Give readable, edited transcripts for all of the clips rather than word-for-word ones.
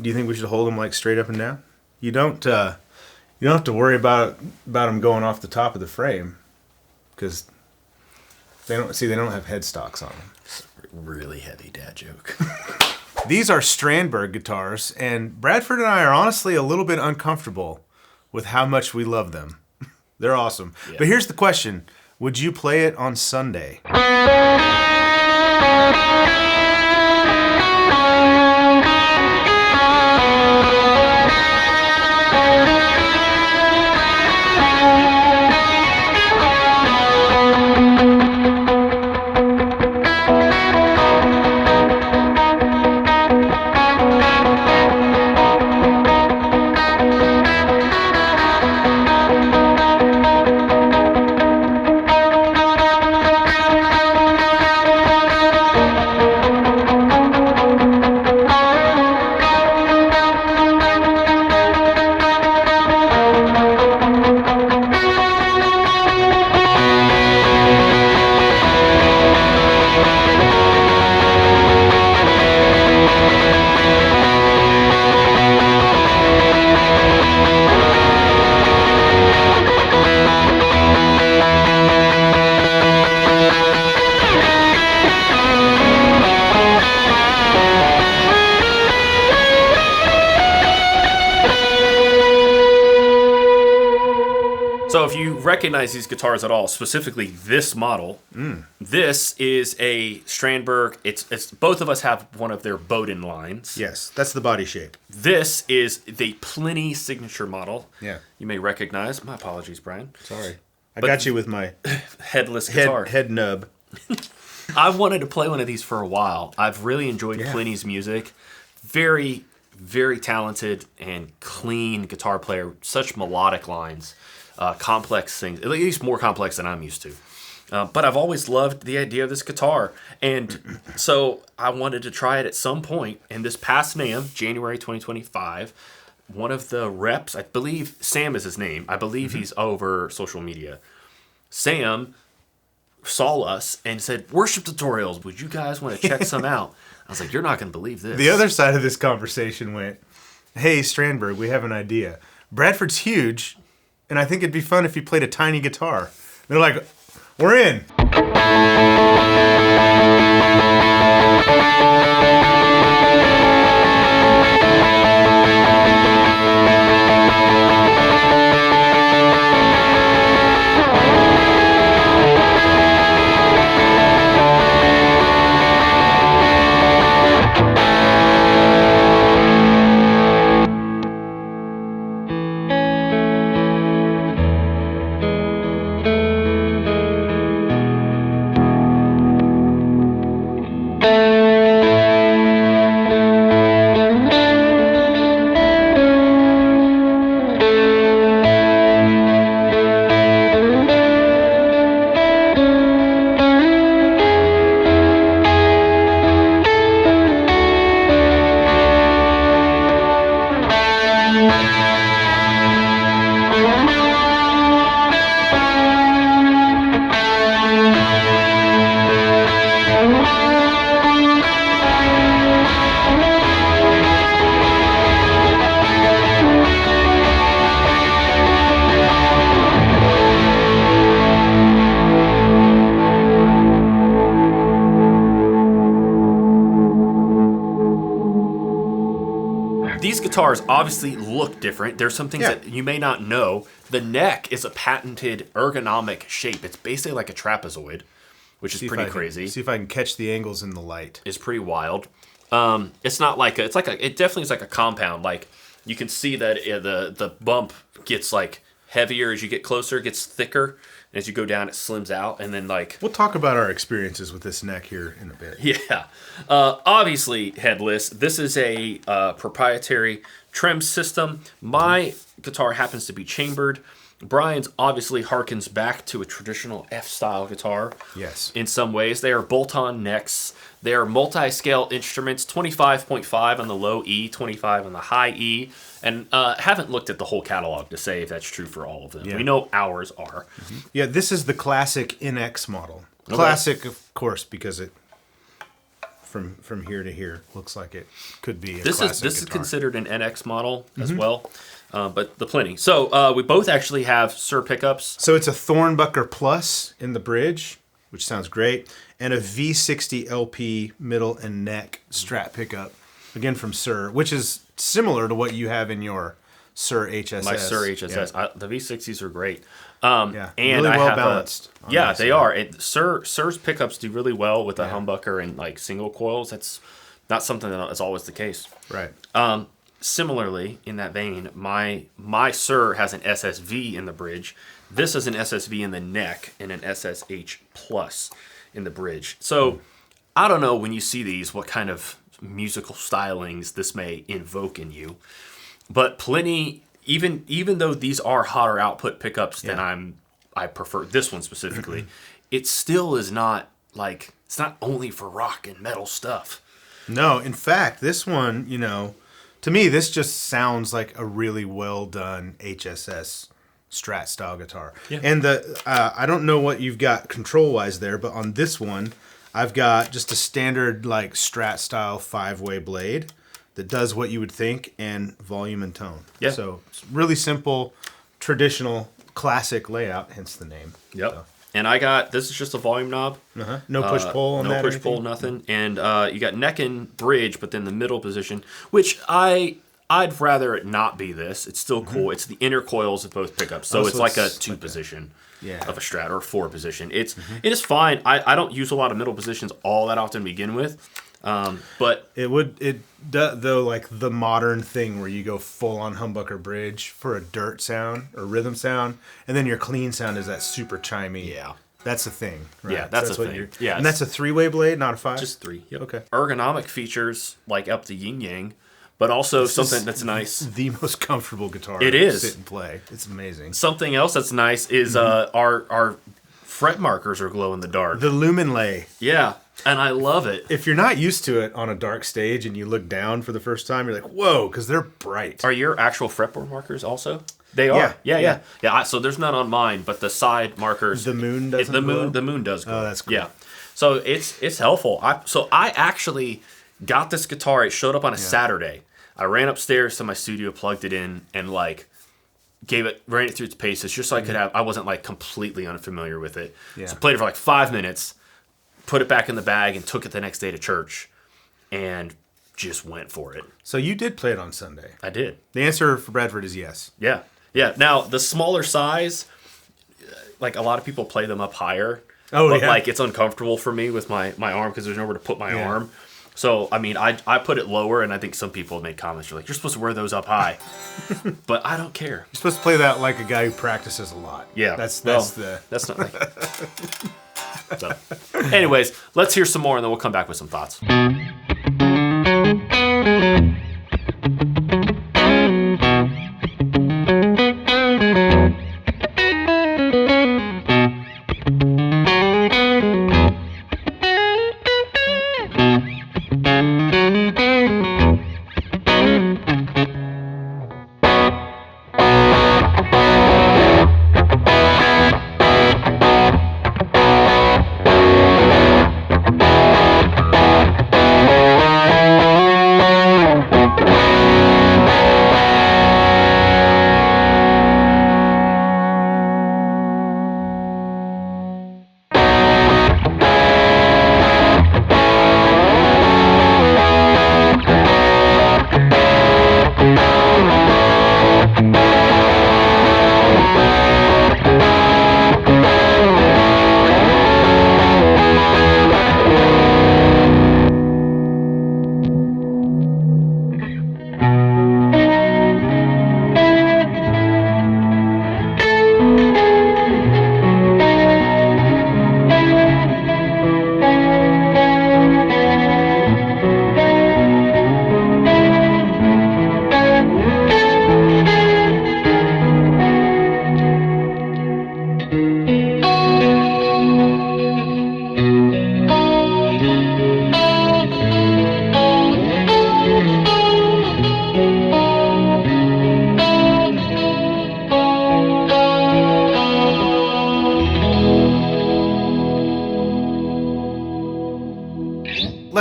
Do you think we should hold them like straight up and down? You don't have to worry about them going off the top of the frame because they don't have headstocks on them. It's a really heavy dad joke. These are Strandberg guitars, and Bradford and I are honestly a little bit uncomfortable with how much we love them. They're awesome. Yeah. But here's the question. Would you play it on Sunday? So if you recognize these guitars at all, specifically this model, this is a Strandberg. It's both of us have one of their Boden lines. Yes, that's the body shape. This is the Plini signature model. Yeah. You may recognize. My apologies, Brian. Sorry. I got you with my headless guitar. Head nub. I wanted to play one of these for a while. I've really enjoyed Plini's music. Very, very talented and clean guitar player. Such melodic lines. Complex things, at least more complex than I'm used to. But I've always loved the idea of this guitar. And so I wanted to try it at some point. And this past NAMM, January 2025, one of the reps, I believe Sam is his name. I believe he's over social media. Sam saw us and said, "Worship tutorials, would you guys want to check some out?" I was like, "You're not going to believe this." The other side of this conversation went, "Hey, Strandberg, we have an idea. Bradford's huge, and I think it'd be fun if you played a tiny guitar." They're like, "We're in." These guitars obviously look different. There's some things that you may not know. The neck is a patented ergonomic shape. It's basically like a trapezoid, which is pretty crazy. See if I can catch the angles in the light. It's pretty wild. It's not like it definitely is like a compound. Like you can see that the bump gets like heavier as you get closer, it gets thicker. And as you go down, it slims out, and then like... We'll talk about our experiences with this neck here in a bit. Yeah. Obviously, headless. This is a proprietary trim system. My guitar happens to be chambered. Brian's obviously harkens back to a traditional F-style guitar. Yes. In some ways. They are bolt-on necks. They are multi-scale instruments, 25.5 on the low E, 25 on the high E. And haven't looked at the whole catalog to say if that's true for all of them. Yeah. We know ours are. Mm-hmm. Yeah, this is the classic NX model. Classic, of course, because it from here to here. Looks like it could be a This classic is guitar. considered an NX model as well, but the Plini. So we both actually have Sir pickups. So it's a Thornbucker Plus in the bridge, which sounds great, and a V60 LP middle and neck Strat pickup, again from Sir, which is similar to what you have in your Sir HSS. My Sir HSS. Yeah. The V60s are great. Yeah, And really I well have balanced. Yeah, they are. And Sir's pickups do really well with the humbucker and like single coils. That's not something that is always the case. Right. Similarly, in that vein, my Sir has an SSV in the bridge. This is an SSV in the neck and an SSH plus in the bridge. So I don't know when you see these what kind of musical stylings this may invoke in you. But Plini, even though these are hotter output pickups than I prefer this one specifically, it still is not like, it's not only for rock and metal stuff. No, in fact, this one, to me, this just sounds like a really well done HSS Strat style guitar. Yeah. And I don't know what you've got control wise there, but on this one, I've got just a standard like Strat style 5-way blade that does what you would think and volume and tone. Yeah. So it's really simple, traditional, classic layout, hence the name. Yep. So. And this is just a volume knob. No push pull on that. No push pull, nothing. And you got neck and bridge, but then the middle position, which I'd rather it not be this. It's still cool. It's the inner coils of both pickups. So it's like a 2 position of a Strat or a 4 position. It is fine. I don't use a lot of middle positions all that often to begin with. But though, like the modern thing where you go full on humbucker bridge for a dirt sound or rhythm sound, and then your clean sound is that super chimey. Yeah, that's the thing. Right? Yeah, that's the thing. Yeah, and that's a 3-way blade, not a 5. Just 3. Yep. Okay. Ergonomic features like up the yin yang, but also something that's nice. The most comfortable guitar. It is. To sit and play. It's amazing. Something else that's nice is our fret markers are glow in the dark. The lumen lay. Yeah. And I love it. If you're not used to it on a dark stage and you look down for the first time, you're like, whoa, because they're bright. Are your actual fretboard markers also? They are. Yeah. So there's none on mine, but the side markers. The moon doesn't glow? The moon does glow. Oh, that's cool. Yeah. So it's helpful. I actually got this guitar. It showed up on a Saturday. I ran upstairs to my studio, plugged it in, and like ran it through its paces just so I could have. I wasn't like completely unfamiliar with it. Yeah. So played it for like 5 minutes. Put it back in the bag and took it the next day to church and just went for it. So you did play it on Sunday. I did. The answer for Bradford is yes. Yeah. Now, the smaller size, like a lot of people play them up higher. Oh, but yeah. Like it's uncomfortable for me with my arm because there's nowhere to put my arm. So, I mean, I put it lower, and I think some people made comments. You're like, you're supposed to wear those up high. But I don't care. You're supposed to play that like a guy who practices a lot. Yeah. That's not like... So, anyways, let's hear some more, and then we'll come back with some thoughts.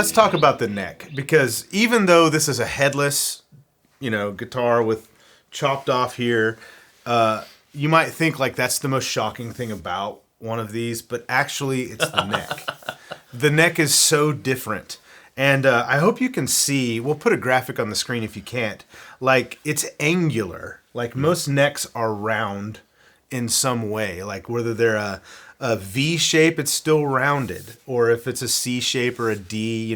let's talk about the neck, because even though this is a headless, guitar with chopped off here, you might think like that's the most shocking thing about one of these, but actually it's the neck. The neck is so different. And I hope you can see, we'll put a graphic on the screen if you can't, like it's angular. Like most necks are round in some way, like whether they're a V shape, it's still rounded, or if it's a C shape or a D,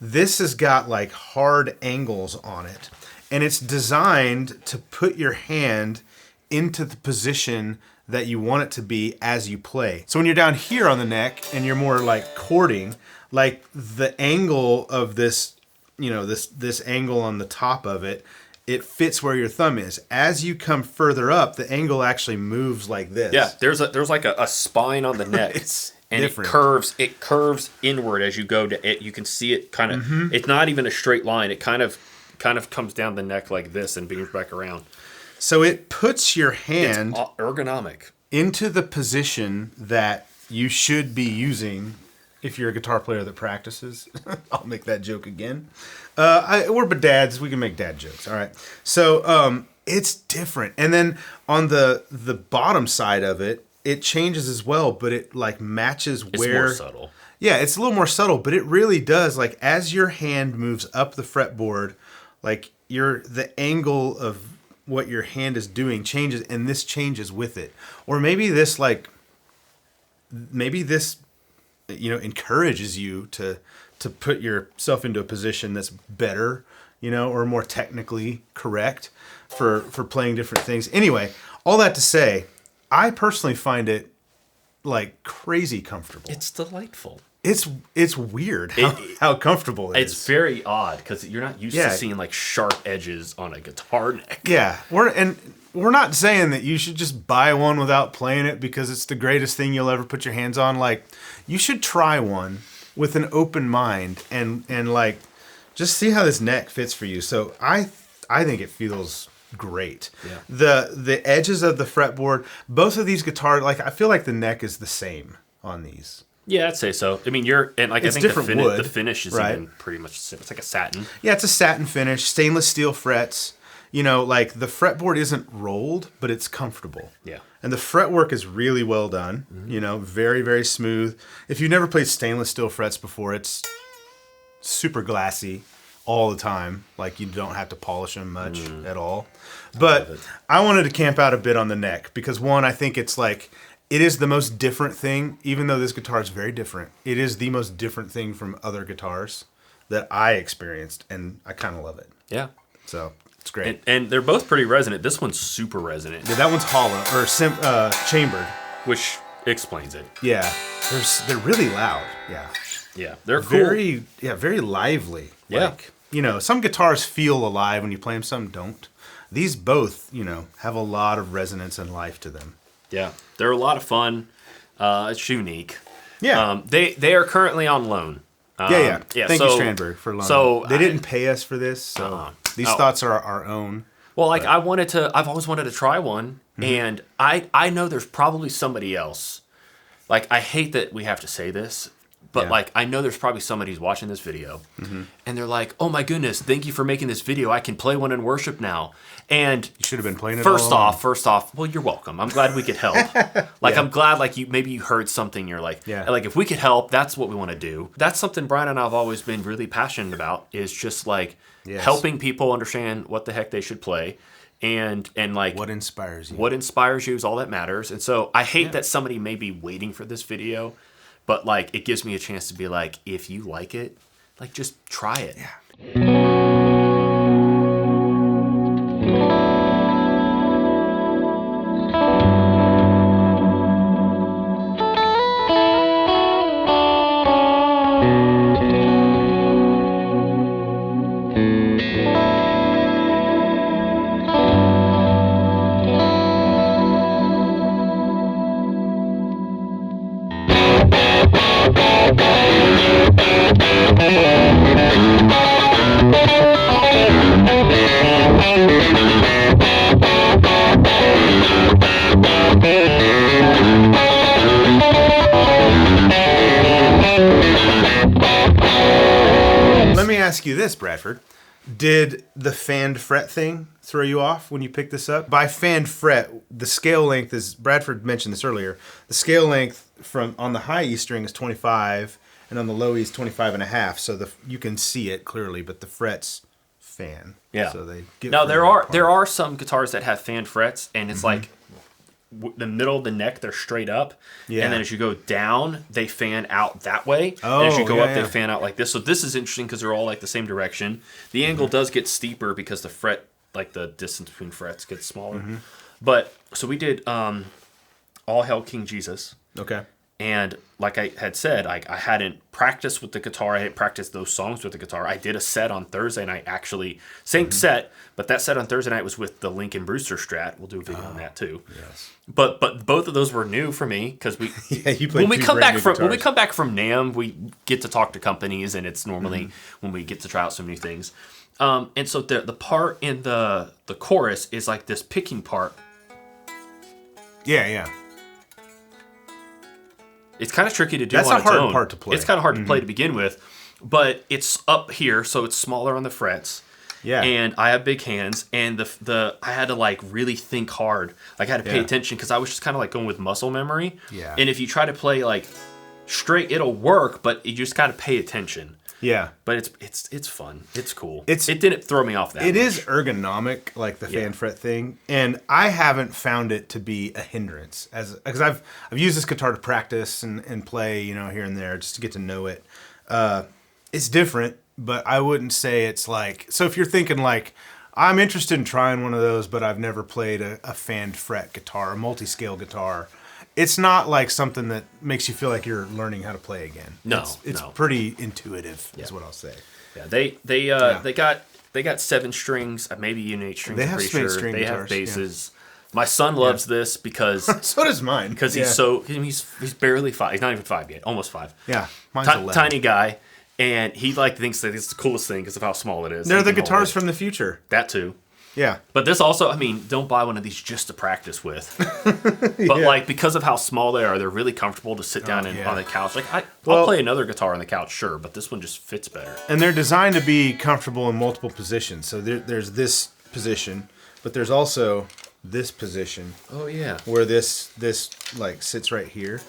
this has got like hard angles on it. And it's designed to put your hand into the position that you want it to be as you play. So when you're down here on the neck and you're more like chording, like the angle of this, this angle on the top of it, it fits where your thumb is. As you come further up, the angle actually moves like this. Yeah, there's like a spine on the neck. It's and different. It curves inward as you go to it. You can see it kind of. It's not even a straight line. It kind of comes down the neck like this and beams back around. So it puts your hand it's ergonomic into the position that you should be using if you're a guitar player that practices. I'll make that joke again. We're dads. We can make dad jokes. All right. So it's different. And then on the bottom side of it, it changes as well, but it like matches it's where... more subtle. Yeah, it's a little more subtle, but it really does. Like as your hand moves up the fretboard, like the angle of what your hand is doing changes, and this changes with it. Or maybe this encourages you to put yourself into a position that's better, or more technically correct for playing different things. Anyway, all that to say, I personally find it like crazy comfortable. It's delightful. It's weird how comfortable it is. It's very odd because you're not used to seeing like sharp edges on a guitar neck. Yeah, we're not saying that you should just buy one without playing it because it's the greatest thing you'll ever put your hands on. Like, you should try one with an open mind and like just see how this neck fits for you. So I think it feels great. Yeah. The edges of the fretboard, both of these guitars, like I feel like the neck is the same on these. Yeah, I'd say so. I mean, I think different wood, the finish is right? even pretty much it's like a satin. Yeah, it's a satin finish, stainless steel frets. Like the fretboard isn't rolled, but it's comfortable. Yeah. And the fretwork is really well done. Very, very smooth. If you've never played stainless steel frets before, it's super glassy all the time. Like you don't have to polish them much at all. But I wanted to camp out a bit on the neck because one, I think it's like, it is the most different thing, even though this guitar is very different. It is the most different thing from other guitars that I experienced, and I kind of love it. Yeah. So it's great. And they're both pretty resonant. This one's super resonant. Yeah, that one's hollow or chambered, which explains it. Yeah, they're really loud. Yeah. Yeah, they're cool. Very lively. Yeah. Like, some guitars feel alive when you play them, some don't. These both, have a lot of resonance and life to them. Yeah, they're a lot of fun. It's unique. Yeah. They are currently on loan. Yeah. Thank you, Strandberg, for loaning. So they didn't pay us for this, so these thoughts are our own. Well, like I've always wanted to try one, and I know there's probably somebody else. Like I hate that we have to say this, but like I know there's probably somebody who's watching this video, and they're like, "Oh my goodness, thank you for making this video. I can play one in worship now." And you should have been playing it. First off, well, you're welcome. I'm glad we could help. I'm glad like maybe you heard something. You're like, like if we could help, that's what we want to do. That's something Brian and I have always been really passionate about. Is just like helping people understand what the heck they should play, and like what inspires you. What inspires you is all that matters. And so I hate that somebody may be waiting for this video, but like it gives me a chance to be like, if you like it, like just try it. Yeah. you this, Bradford. Did the fanned fret thing throw you off when you picked this up? By fanned fret, the scale length is, Bradford mentioned this earlier, the scale length from on the high E string is 25, and on the low E is 25 and a half, so you can see it clearly, but the frets fan. Yeah. So they get now further there apart. are some guitars that have fan frets, and it's like the middle of the neck, they're straight up, Yeah. and then as you go down, they fan out that way. Oh, and as you go up, yeah. they fan out like this. So this is interesting because they're all like the same direction. The angle does get steeper because the fret, like the distance between frets, gets smaller. But so we did All Hail King Jesus. Okay. And like I had said, I hadn't practiced with the guitar. I hadn't practiced those songs with the guitar. I did a set on Thursday night, actually. Same set, but that set on Thursday night was with the Lincoln Brewster Strat. We'll do a video on that too. Yes. But both of those were new for me because we You played when we two come brand back new from when we guitars. come back from NAMM, we get to talk to companies, and it's normally when we get to try out some new things. And so the part in the chorus is like this picking part. Yeah. It's kind of tricky to do That's on a its hard own. part to play. It's kind of hard to play to begin with, but it's up here, so it's smaller on the frets. Yeah. And I have big hands, and I had to like really think hard. Like I had to pay Yeah. attention because I was just kind of like going with muscle memory. Yeah. And if you try to play like straight, it'll work, but you just got to pay attention. Yeah. But it's fun. It's cool. It didn't throw me off that It much. is ergonomic, like the Yeah. fan fret thing, and I haven't found it to be a hindrance because I've used this guitar to practice and play, here and there just to get to know it. It's different, but I wouldn't say it's like. So if you're thinking like, I'm interested in trying one of those, but I've never played a fanned fret guitar, a multi-scale guitar. It's not like something that makes you feel like you're learning how to play again. No, it's no. pretty intuitive, is what I'll say. Yeah, they got 7 strings, maybe even 8 strings. They I'm have pretty sure. string They guitars, have basses. My son loves this because So does mine. because Yeah. he's barely 5. He's not even 5 yet, almost 5. Yeah, mine's 11. Tiny guy, and he thinks that it's the coolest thing because of how small it is. They're He the can hold guitars it. from the future. That too. Yeah. But this also, don't buy one of these just to practice with. But like because of how small they are, they're really comfortable to sit down on the couch. Like I'll play another guitar on the couch, sure, but this one just fits better. And they're designed to be comfortable in multiple positions. So there's this position, but there's also this position Oh yeah. where this like sits right here.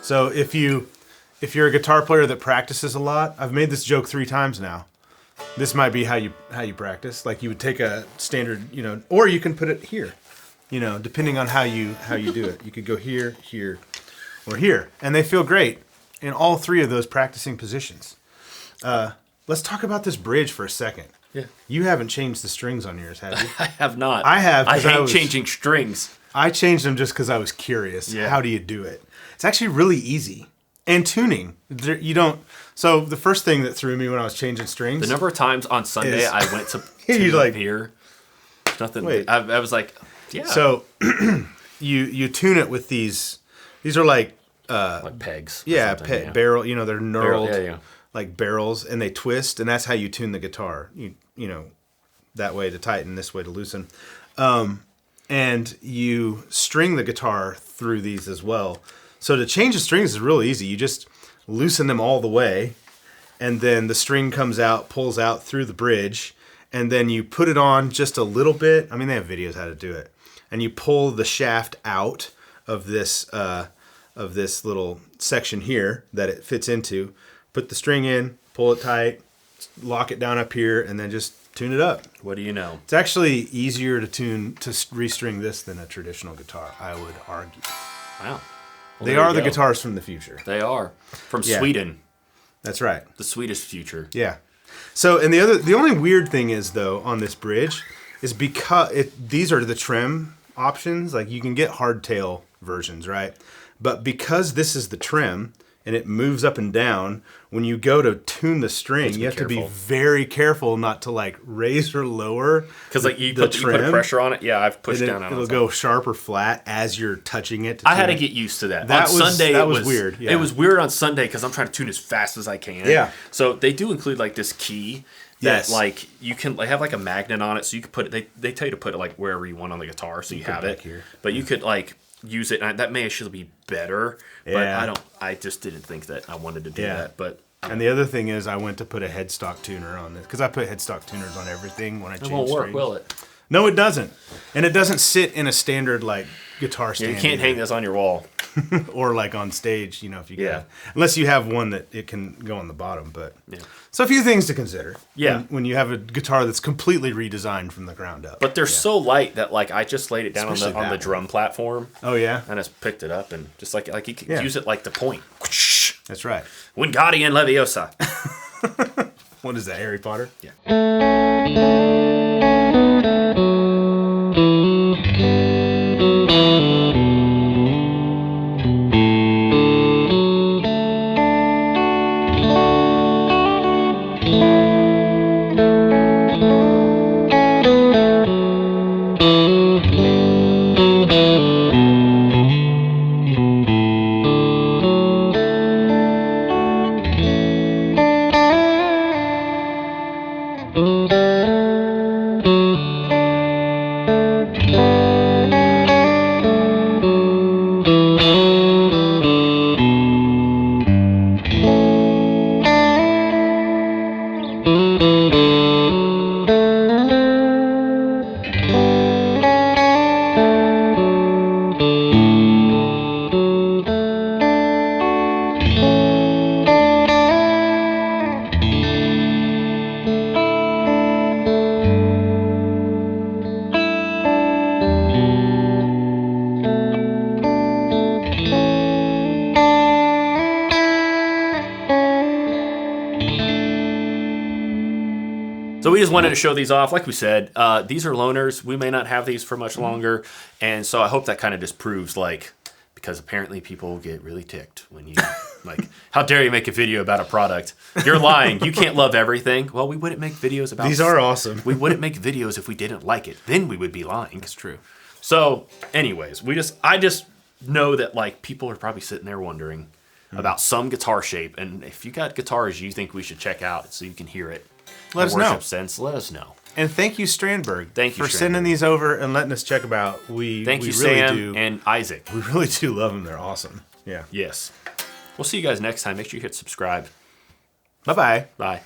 So if you're a guitar player that practices a lot, I've made this joke 3 times now. This might be how you practice. Like you would take a standard, or you can put it here, depending on how you do it. You could go here, here, or here, and they feel great in all 3 of those practicing positions. Let's talk about this bridge for a second. Yeah. You haven't changed the strings on yours, have you? I have not. I have, I 'cause I hate was- changing strings. I changed them just because I was curious. Yeah. How do you do it? It's actually really easy. And tuning. You don't. So the first thing that threw me when I was changing strings. The number of times on Sunday Is- I went to You're tune like, here. Nothing. wait. I was like, yeah. So you tune it with these. These are like like pegs. or yeah, something, barrel. They're knurled yeah. like barrels, and they twist, and that's how you tune the guitar. That way to tighten, this way to loosen. And you string the guitar through these as well. So to change the strings is really easy. You just loosen them all the way, and then the string comes out, pulls out through the bridge, and then you put it on just a little bit. They have videos how to do it. And you pull the shaft out of this little section here that it fits into. Put the string in, pull it tight, lock it down up here, and then just tune it up. What do you know? It's actually easier to restring this than a traditional guitar, I would argue. Wow. Well, They there are you the go. guitars from the future. They are from Yeah. Sweden, That's right. the Swedish future. Yeah. So, and the only weird thing is though on this bridge is because these are the trim options. Like you can get hardtail versions, right? But because this is the trim and it moves up and down, when you go to tune the string, you have to be careful. very careful not to like raise or lower. Because like you put pressure on it. Yeah, I've pushed And down on it. it'll go sharp or flat as you're touching it. I had to tune it. get used to that. That On was- Sunday, that it was weird, yeah. It was weird on Sunday because I'm trying to tune as fast as I can. Yeah. So they do include like this key that Yes. like you can have like a magnet on it, so you can put it. They tell you to put it like wherever you want on the guitar, so you have it. back here. But you could like use it. And that may actually be better. But Yeah. I just didn't think that I wanted to do Yeah. that. But And the other thing is I went to put a headstock tuner on this because I put headstock tuners on everything when I change strings. It won't work, will it? No, it doesn't. And it doesn't sit in a standard like guitar stand. You can't hang this on your wall. Or like on stage, if you get unless you have one that it can go on the bottom. But so a few things to consider. Yeah. When you have a guitar that's completely redesigned from the ground up. But they're so light that like I just laid it down on the drum platform. Oh yeah. And I just picked it up and just like you could use it like the point. That's right. Wingardium Leviosa. What is that, Harry Potter? Yeah. So we just wanted to show these off. Like we said, these are loaners. We may not have these for much longer. And so I hope that kind of just proves, because apparently people get really ticked when you, how dare you make a video about a product? You're lying. You can't love everything. Well, we wouldn't make videos about... These are awesome. We wouldn't make videos if we didn't like it. Then we would be lying. That's true. So anyways, I just know that, people are probably sitting there wondering about some guitar shape. And if you got guitars you think we should check out so you can hear it, let us know. Sense, let us know. And thank you, Strandberg. Thank you for sending these over and letting us check them out. Thank you, really Sam and Isaac. We really do love them. They're awesome. Yeah. Yes. We'll see you guys next time. Make sure you hit subscribe. Bye-bye. Bye.